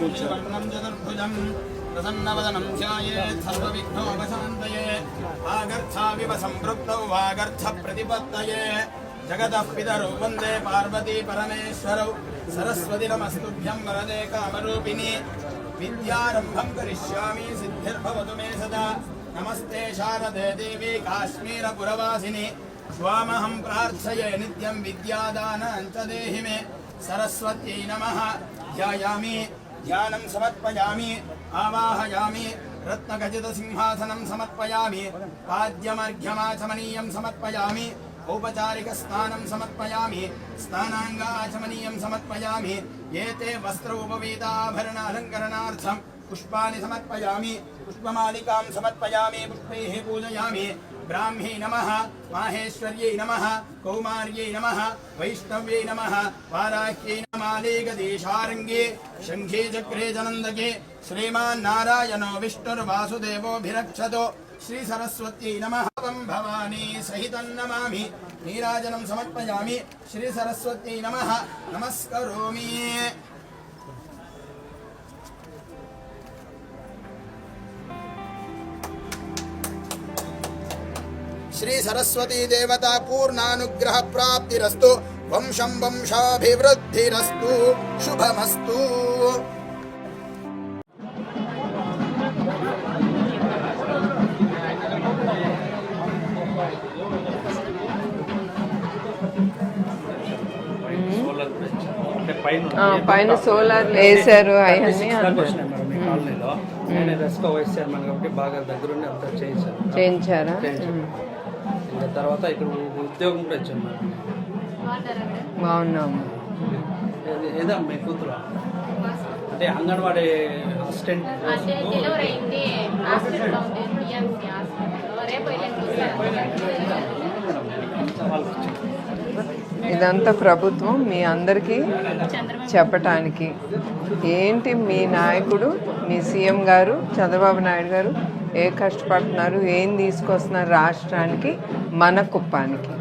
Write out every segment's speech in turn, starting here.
लक्ष्मीवर्णं चतुर्भुजं प्रसन्नवदनं ध्यायेत् सर्वविघ्नोपशान्तये वागर्थाविव सम्पृक्तौ वागर्थप्रतिपत्तये जगतः पितरौ वन्दे पार्वती परमेश्वरौ सरस्वती नमस्तुभ्यं वरदे कामरूपिणी विद्यारम्भं करिष्यामि सिद्धिर्भवतु मे सदा नमस्ते शारदे देवी काश्मीरपुरवासिनी स्वामहं प्रार्थये नित्यं विद्यादानं च देहि मे सरस्वत्यै नमः ध्यायामि ध्यानं समर्पयामि आवाहयामि रत्नखचितसिंहासनं समर्पयामि पाद्यमर्घ्यमाचमनीयं समर्पयामि औपचारिकस्नानं समर्पयामि स्नानाङ्गाचमनीयं समर्पयामि एते वस्त्रोपवीताभरणालङ्करणार्थं पुष्पाणि समर्पयामि पुष्पमालिकां समर्पयामि पुष्पैः पूजयामि ब्राह्मी नमः माहेश्वर्यै नमः कौमार्यै नमः वैष्णव्यै नमः वाराह्यै नमाले गदेशारङ्गे शङ्खे चक्रे जनन्दके श्रीमान्नारायणो विष्णुर्वासुदेवोऽभिरक्षतो श्री सरस्वत्यै नमः भवानी सहितं नमामि नीराजनं समर्पयामि श्री सरस्वत्यै नमः नमस्करोमि श्री सरस्वती देवता पूर्णानुग्रह प्राप्तिरस्तु वंशं वंशाभिवृद्धिरस्तु शुभमस्तु। పైన సోలార్ వేసారు అవన్నీ కాలనీలో నేను రెస్కో వైస్ చైర్మన్ కాబట్టి బాగా దగ్గరుండి అంతా చేయించారా? ఇంకా తర్వాత ఇక్కడ ఉద్యోగం కూడా ఇచ్చాను మేడం. బాగున్నాము. ఏదా మీ కూతురు అంటే అంగన్వాడీ అసిస్టెంట్ ఇదంతా ప్రభుత్వం మీ అందరికీ చెప్పటానికి ఏంటి మీ నాయకుడు మీ సీఎం గారు చంద్రబాబు నాయుడు గారు ఏ కష్టపడుతున్నారు, ఏం తీసుకొస్తున్నారు రాష్ట్రానికి, మన కుప్పానికి.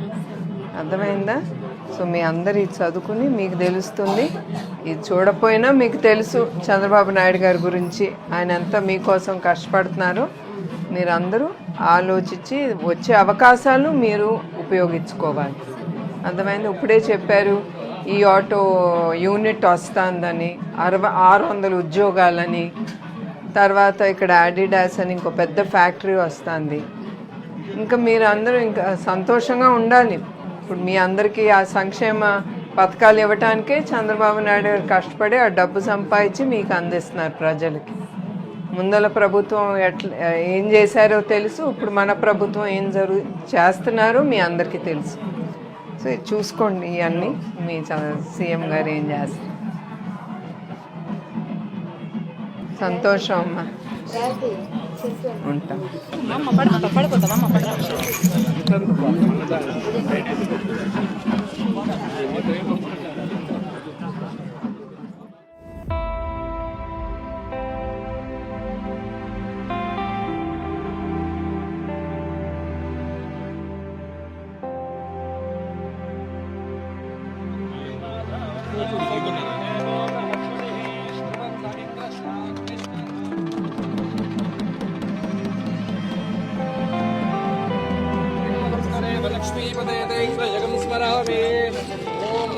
అర్థమైందా? సో మీ అందరు ఇది చదువుకుని మీకు తెలుస్తుంది. ఇది చూడపోయినా మీకు తెలుసు చంద్రబాబు నాయుడు గారి గురించి, ఆయన ఎంత మీకోసం కష్టపడుతున్నారో. మీరందరూ ఆలోచించి వచ్చే అవకాశాలు మీరు ఉపయోగించుకోవాలి. అర్థమైంది? ఇప్పుడే చెప్పారు ఈ ఆటో యూనిట్ వస్తుందని, 600 ఉద్యోగాలని, తర్వాత ఇక్కడ అడిడాస్ అని ఇంకో పెద్ద ఫ్యాక్టరీ వస్తుంది. ఇంకా మీరు అందరూ ఇంకా సంతోషంగా ఉండాలి. ఇప్పుడు మీ అందరికీ ఆ సంక్షేమ పథకాలు ఇవ్వటానికే చంద్రబాబు నాయుడు గారు కష్టపడి ఆ డబ్బు సంపాదించి మీకు అందిస్తున్నారు ప్రజలకి. ముందల ప్రభుత్వం ఏం చేశారో తెలుసు, ఇప్పుడు మన ప్రభుత్వం ఏం చేస్తున్నారో మీ అందరికీ తెలుసు. సో ఇది చూసుకోండి, ఇవన్నీ మీ సీఎం గారు ఏం చేస్తారు. సంతోషం అమ్మా, ఉంటాం. जगं स्मरामि ओम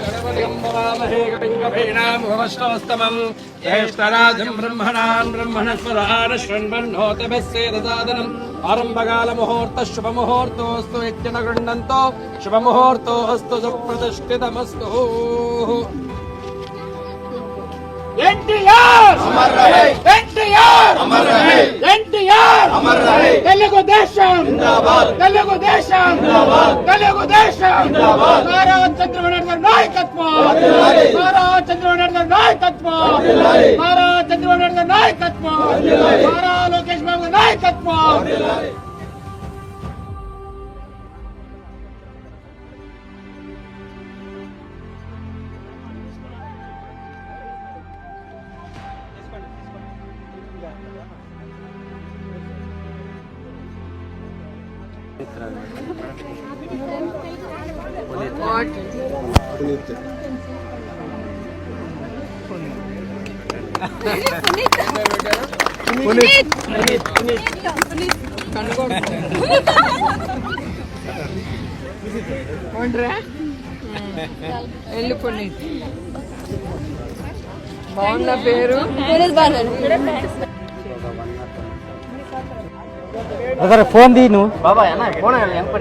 गणपतिं भवामहे कविं कवीनामुपमश्रवस्तमं ज्येष्ठराजं ब्रह्मणस्पदान शृण्वन्नोतभस्येदसादनम् आरम्भकालमुहूर्तः शुभमुहूर्तोऽस्तु इत्यन गृह्णन्तो शुभमुहूर्तोऽस्तु सुप्रतिष्ठितमस्तु। एनटीआर अमर रहे, एनटीआर अमर रहे, एनटीआर अमर रहे, తెలుగుదేశం జిందాబాద్, తెలుగుదేశం జిందాబాద్, తెలుగుదేశం జిందాబాద్, నారా చంద్రబాబు నాయుడు గారి నాయకత్వం వర్ధిల్లాలి, నారా చంద్రబాబు నాయుడు గారి నాయకత్వం వర్ధిల్లాలి, నారా చంద్రబాబు నాయుడు గారి నాయకత్వం వర్ధిల్లాలి, నారా లోకేష్ బాబు గారి నాయకత్వం వర్ధిల్లాలి. What? ఎల్లు పునీత్. బాగుందా పేరు? ఫోన్ తీ నువ్వు బాబా ఫోన్ ఎంత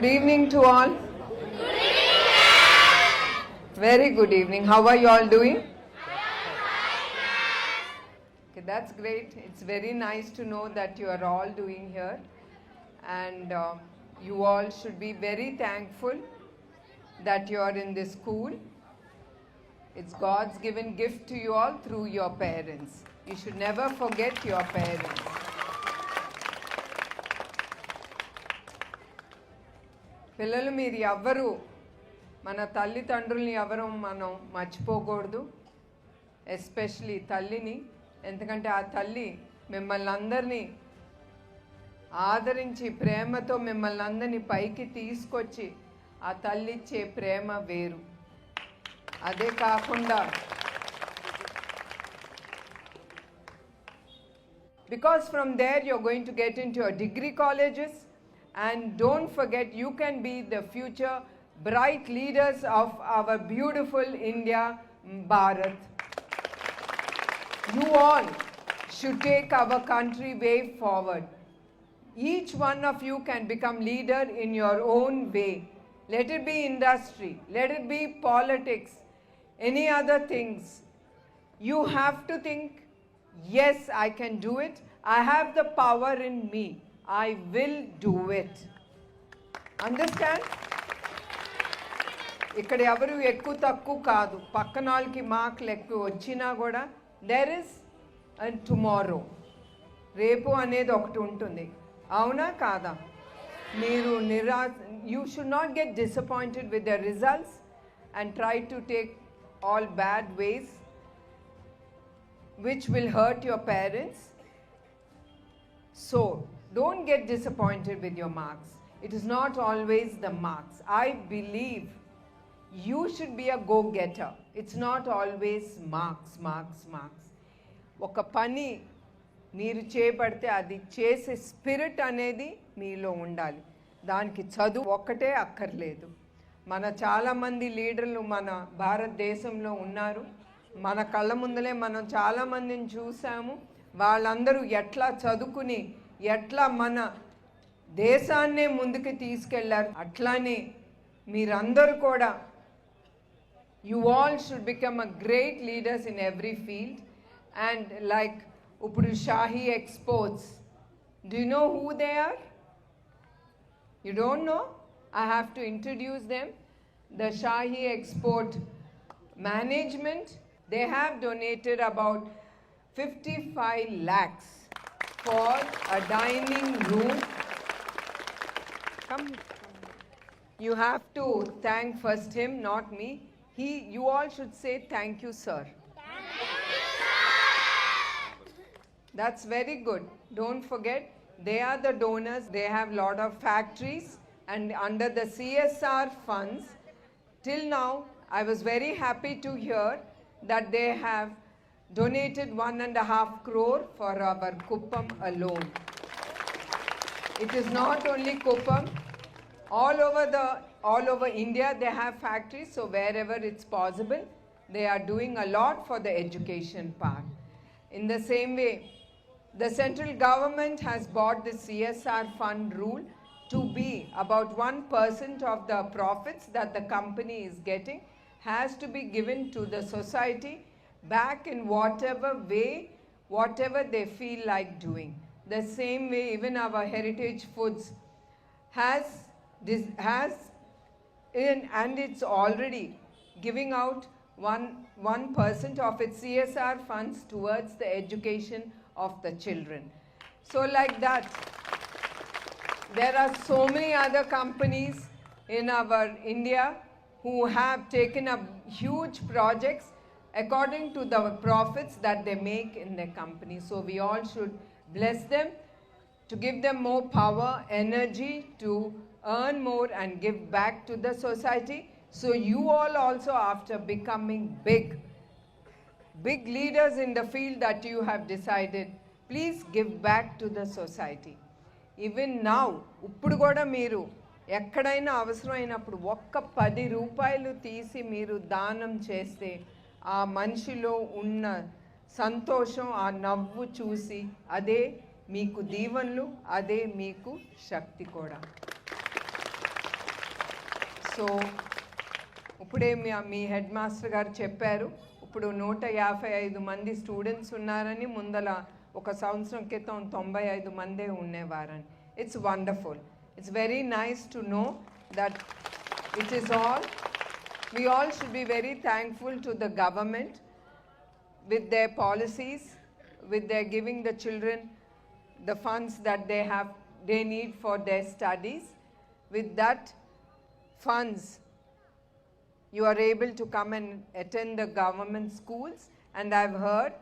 Good evening to all. Very good evening. How are you all doing? Okay, that's great. It's very nice to know that you are all doing here, and you all should be very thankful that you are in this school. It's God's given gift to you all through your parents. You should never forget your parents. పిల్లలు మీరు ఎవ్వరు మన తల్లిదండ్రుల్ని ఎవరు మనం మర్చిపోకూడదు, especially తల్లిని. ఎందుకంటే ఆ తల్లి మిమ్మల్ని అందరినీ ఆదరించి ప్రేమతో మిమ్మల్ని అందరినీ పైకి తీసుకొచ్చి ఆ తల్లి ఇచ్చే ప్రేమ వేరు. అదే కాకుండా because from there you're going to get into your degree colleges, and don't forget you can be the future bright leaders of our beautiful India, Bharat. You all should take our country way forward. Each one of you can become leader in your own way. Let it be industry, let it be politics, any other things. You have to think, yes, I can do it. I have the power in me. I will do it. Understand? ఇక్కడ ఎవరు ఎక్కువ తక్కువ కాదు. పక్కన వాళ్ళకి మార్కులు ఎక్కువ వచ్చినా కూడా దేర్ ఇస్ టుమారో, రేపు అనేది ఒకటి ఉంటుంది. అవునా కాదా? మీరు you should not get disappointed with the results and try to take all bad ways which will hurt your parents. So don't get disappointed with your marks. It is not always the marks. I believe you should be a go-getter. It's not always marks. ఒక పని మీరు చేపడితే అది చేసే spirit అనేది మీలో ఉండాలి. దానికి చదువు ఒక్కటే అక్కర్లేదు. మన చాలామంది లీడర్లు మన భారతదేశంలో ఉన్నారు. మన కళ్ళ ముందలే మనం చాలామందిని చూసాము. వాళ్ళందరూ ఎట్లా చదువుకుని ఎట్లా మన దేశాన్నే ముందుకు తీసుకెళ్లారు. అట్లానే మీరందరూ కూడా you all should become a great leaders in every field. And like ఇప్పుడు Shahi Exports, do you know who they are? You don't know? I have to introduce them. The Shahi Export management, they have donated about 55 lakhs for a dining room. Come. You have to thank first him, not me. You all should say thank you, sir. That's very good. Don't forget, they are the donors. They have lot of factories, and under the CSR funds, till now, I was very happy to hear that they have donated 1.5 crore for our Kuppam alone. It is not only Kuppam. All over India they have factories, so wherever it's possible, they are doing a lot for the education part. In the same way, the central government has bought the CSR fund rule to be about 1% of the profits that the company is getting has to be given to the society back in whatever way, whatever they feel like doing. The same way, even our Heritage Foods has and it's already giving out 1% of its CSR funds towards the education of the children. So like that, there are so many other companies in our India who have taken up huge projects according to the profits that they make in their company. So we all should bless them to give them more power, energy to earn more and give back to the society. So you all also, after becoming big leaders in the field that you have decided, please give back to the society. Even now, ఇప్పుడు కూడా మీరు ఎక్కడైనా అవసరమైనప్పుడు ఒక్క 10 రూపాయలు తీసి మీరు దానం చేస్తే ఆ మనిషిలో ఉన్న సంతోషం, ఆ నవ్వు చూసి అదే మీకు దీవెనలు, అదే మీకు శక్తి కూడా. సో ఇప్పుడే మీ హెడ్ మాస్టర్ గారు చెప్పారు, ఇప్పుడు 155 మంది స్టూడెంట్స్ ఉన్నారని, ముందల ఒక సంవత్సరం క్రితం 95 మందే ఉండేవారని. It's wonderful. It's very nice to know that it is all, we all should be very thankful to the government with their policies, with their giving the children the funds that they need for their studies. With that funds, you are able to come and attend the government schools. And I've heard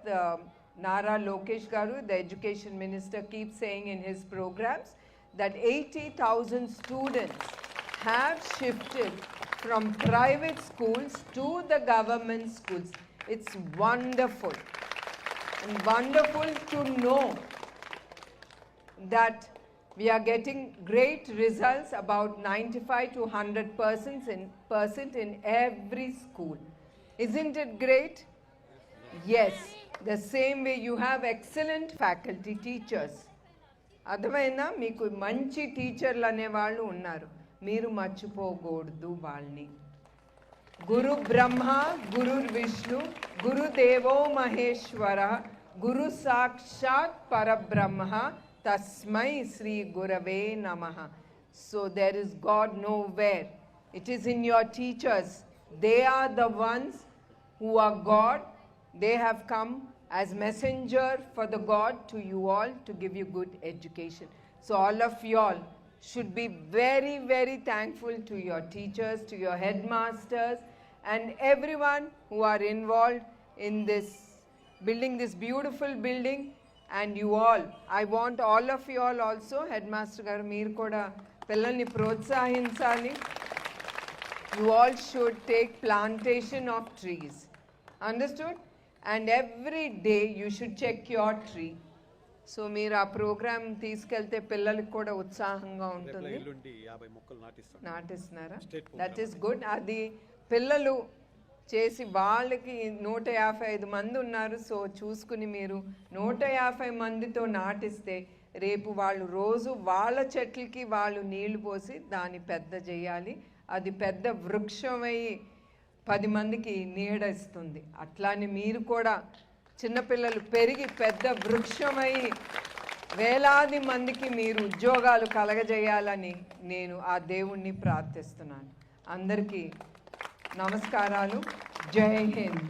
Nara Lokesh Garu, the education minister, keeps saying in his programs that 80,000 students have shifted from private schools to the government schools. It's wonderful, and wonderful to know that we are getting great results, about 95 to 100% in every school. Isn't it great? Yes. The same way you have excellent faculty, teachers. అర్థమైనా? మీకు మంచి టీచర్లు అనేవాళ్ళు ఉన్నారు, మీరు మర్చిపోకూడదు వాళ్ళని. గురు బ్రహ్మ గురు విష్ణు గురుదేవో మహేశ్వర గురు సాక్షాత్ పరబ్రహ్మ తస్మై శ్రీ గురవే నమః. So there is God nowhere. It is in your teachers. They are the ones who are God. They have come as messenger for the God to you all to give you good education. So all of you all should be very, very thankful to your teachers, to your headmasters, and everyone who are involved in this building, this beautiful building. And you all, I want all of you all also, headmaster garu meer kuda pillalni protsahinchali. You all should take plantation of trees. Understood? And every day you should check your tree. So మీరు ఆ programme తీసుకెళ్తే పిల్లలకి కూడా ఉత్సాహంగా ఉంటుంది. నాటిస్తున్నారా? That is good. అది పిల్లలు చేసి వాళ్ళకి 155 మంది ఉన్నారు. సో చూసుకుని మీరు 150 మందితో నాటిస్తే రేపు వాళ్ళు రోజు వాళ్ళ చెట్లకి వాళ్ళు నీళ్లు పోసి దాన్ని పెద్ద చేయాలి. అది పెద్ద వృక్షమై 10 మందికి నీడ ఇస్తుంది. అట్లానే మీరు కూడా చిన్నపిల్లలు పెరిగి పెద్ద వృక్షమై వేలాది మందికి మీరు ఉద్యోగాలు కలగజేయాలని నేను ఆ దేవుణ్ణి ప్రార్థిస్తున్నాను. అందరికీ నమస్కారాలు. జై హింద్.